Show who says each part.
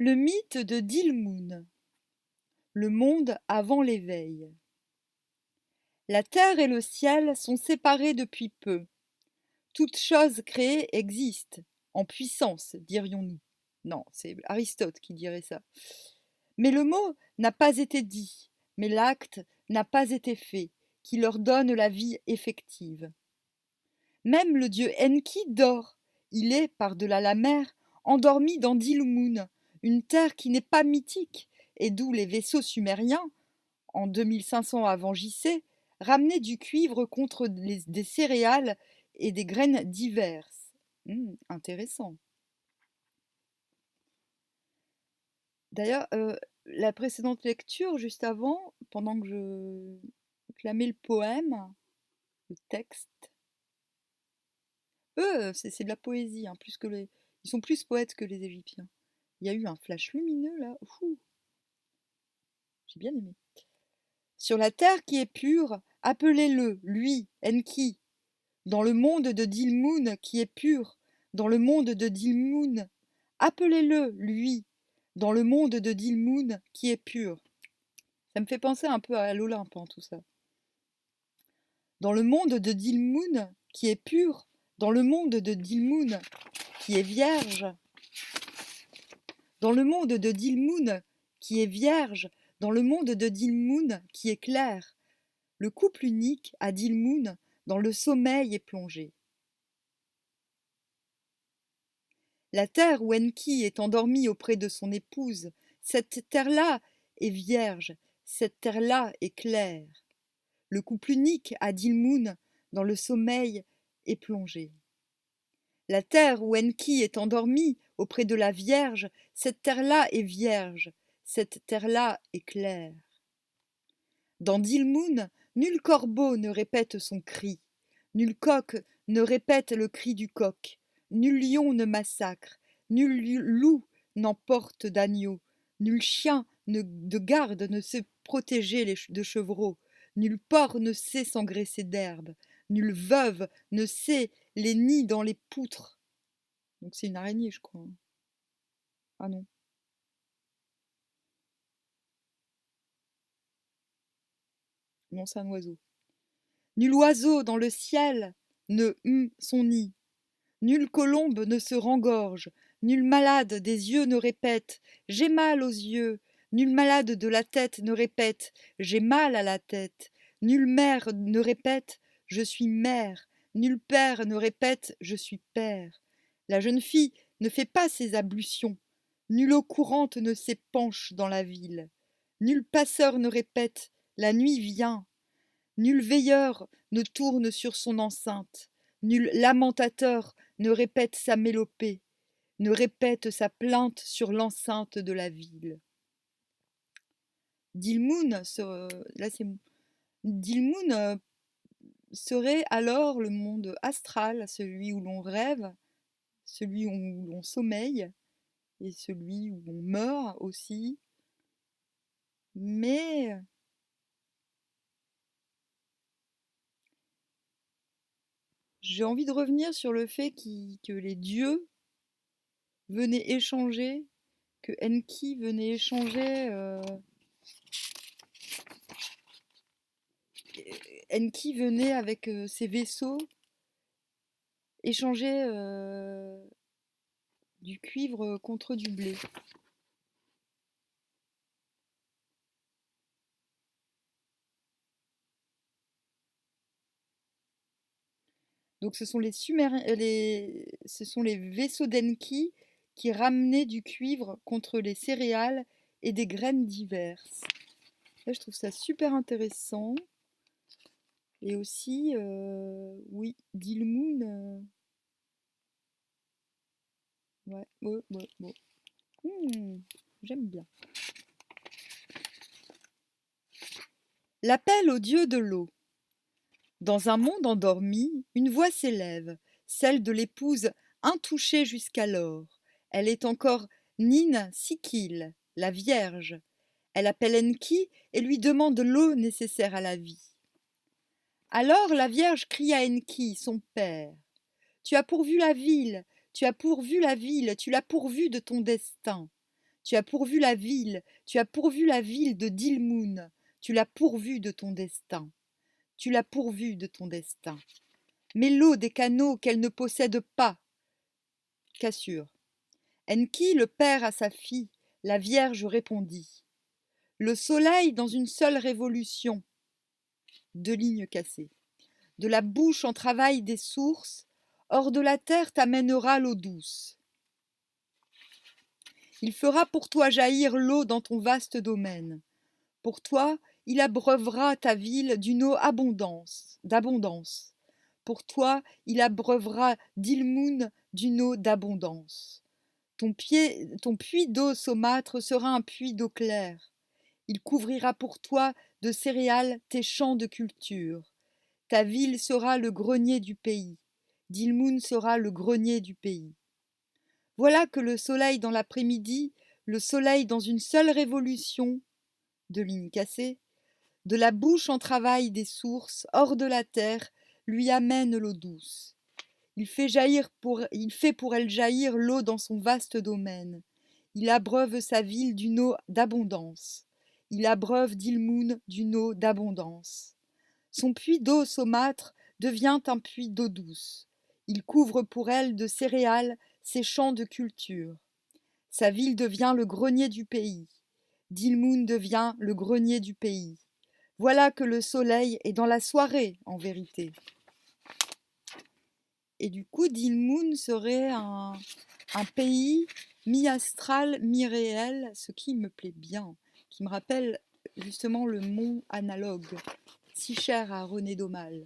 Speaker 1: Le mythe de Dilmun, le monde avant l'éveil. La terre et le ciel sont séparés depuis peu. Toute chose créée existe, en puissance, dirions-nous. Non, c'est Aristote qui dirait ça. Mais le mot n'a pas été dit, mais l'acte n'a pas été fait, qui leur donne la vie effective. Même le dieu Enki dort. Il est, par-delà la mer, endormi dans Dilmun, une terre qui n'est pas mythique, et d'où les vaisseaux sumériens, en 2500 avant JC, ramenaient du cuivre contre des céréales et des graines diverses. Intéressant. D'ailleurs, la précédente lecture, juste avant, pendant que je clamais le poème, le texte, eux, c'est de la poésie, hein, plus que les... Ils sont plus poètes que les Égyptiens. Il y a eu un flash lumineux là. Ouh, j'ai bien aimé. Sur la terre qui est pure, appelez-le, lui, Enki. Dans le monde de Dilmun qui est pur, dans le monde de Dilmun, appelez-le, lui. Dans le monde de Dilmun qui est pur. Ça me fait penser un peu à l'Olympe, hein, tout ça. Dans le monde de Dilmun qui est pur, dans le monde de Dilmun qui est vierge, dans le monde de Dilmun qui est vierge, dans le monde de Dilmun qui est clair, le couple unique à Dilmun dans le sommeil est plongé. La terre où Enki est endormi auprès de son épouse, cette terre-là est vierge, cette terre-là est claire. Le couple unique à Dilmun dans le sommeil est plongé. La terre où Enki est endormi auprès de la Vierge, cette terre-là est vierge, cette terre-là est claire. Dans Dilmun, nul corbeau ne répète son cri, nul coq ne répète le cri du coq, nul lion ne massacre, nul loup n'emporte d'agneau, nul chien de garde ne sait protéger de chevreaux, nul porc ne sait s'engraisser d'herbe, nulle veuve ne sait les nids dans les poutres. Donc c'est une araignée, je crois. Ah non. Non, c'est un oiseau. Nul oiseau dans le ciel ne son nid. Nulle colombe ne se rengorge. Nul malade des yeux ne répète j'ai mal aux yeux. Nul malade de la tête ne répète j'ai mal à la tête. Nulle mère ne répète je suis mère. Nul père ne répète je suis père. La jeune fille ne fait pas ses ablutions. Nulle eau courante ne s'épanche dans la ville. Nul passeur ne répète la nuit vient. Nul veilleur ne tourne sur son enceinte, nul lamentateur ne répète sa mélopée, ne répète sa plainte sur l'enceinte de la ville. Dilmun, là c'est Dilmun serait alors le monde astral, celui où l'on rêve, celui où l'on sommeille et celui où on meurt aussi. Mais j'ai envie de revenir sur le fait que les dieux venaient échanger, que Enki venait échanger, Enki venait avec ses vaisseaux échanger du cuivre contre du blé. Donc ce sont ce sont les vaisseaux d'Enki qui ramenaient du cuivre contre les céréales et des graines diverses. Là, je trouve ça super intéressant. Et aussi, oui, Dilmun. Ouais, ouais. J'aime bien. L'appel au dieu de l'eau. Dans un monde endormi, une voix s'élève, celle de l'épouse intouchée jusqu'alors. Elle est encore Nin Sikil, la Vierge. Elle appelle Enki et lui demande l'eau nécessaire à la vie. Alors la Vierge crie à Enki, son père. Tu as pourvu la ville, tu as pourvu la ville, tu l'as pourvue de ton destin. Tu as pourvu la ville, tu as pourvu la ville de Dilmun, tu l'as pourvue de ton destin, tu l'as pourvue de ton destin. Mais l'eau des canaux qu'elle ne possède pas. Cassure. Enki, le père à sa fille, la Vierge répondit. Le soleil dans une seule révolution. 2 lignes cassées. De la bouche en travail des sources, hors de la terre t'amènera l'eau douce. Il fera pour toi jaillir l'eau dans ton vaste domaine. Pour toi, il abreuvera ta ville d'une eau d'abondance. Pour toi, il abreuvera d'Ilmoun d'une eau d'abondance. Ton puits d'eau saumâtre sera un puits d'eau claire. Il couvrira pour toi de céréales tes champs de culture. Ta ville sera le grenier du pays. Dilmun sera le grenier du pays. Voilà que le soleil dans l'après-midi, le soleil dans une seule révolution, 2 lignes cassées, de la bouche en travail des sources, hors de la terre, lui amène l'eau douce. Il fait pour elle jaillir l'eau dans son vaste domaine. Il abreuve sa ville d'une eau d'abondance. Il abreuve Dilmun d'une eau d'abondance. Son puits d'eau saumâtre devient un puits d'eau douce. Il couvre pour elle de céréales ses champs de culture. Sa ville devient le grenier du pays. Dilmun devient le grenier du pays. Voilà que le soleil est dans la soirée, en vérité. Et du coup, Dilmun serait un pays mi-astral, mi-réel, ce qui me plaît bien, qui me rappelle justement le mont analogue, si cher à René Daumal.